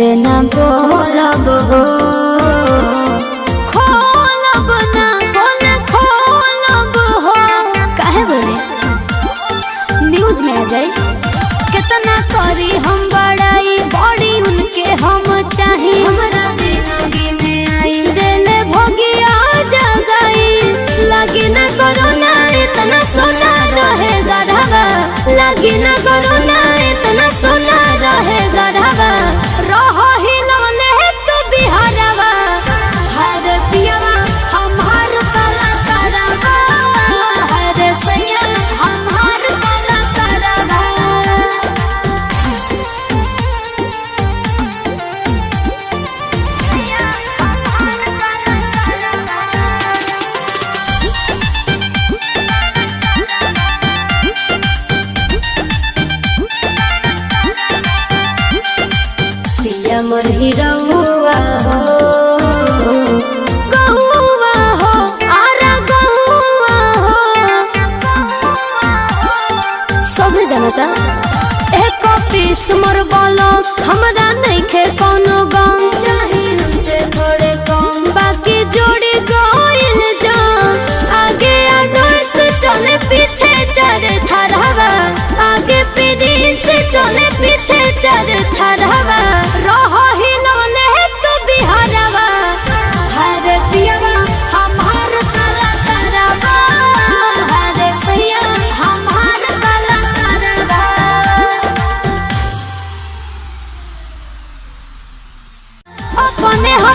ढेर ना बोलब हो, खोलब ना बोले खोलब हो। काहे बोले न्यूज में आ जाए। कितना करी हम बड़ाई बड़ी उनके हम चाही, हमरा जिंदगी में आई दिले भोगिया जगाई। लगी ना करो ना इतना सोना रहेगा ढाबा, लगी ना करो ना इतना सोना रहेगा ढाबा। रहो ही लवले तू बिहारवा, हर पियावा हमार काला करवा, हर सैया हमार काला करवा। पिया मोर हिरौआ हो, गौआ हो आरा गौआ हो। सब जनता एक पीस मोर बोलो, हमरा नइखे कोनो गम। चाही हमसे थोड़े कम, बाकी जोड़ी गोइल जाम। आगे आदर्श चले पीछे चार थरवा, आगे पीढ़ी से चले पीछे चार थरवा। रहो ही लवले तू बिहारवा, हर पियावा हमार काला करवा, हर सैया हमार काला करवा। अपने हो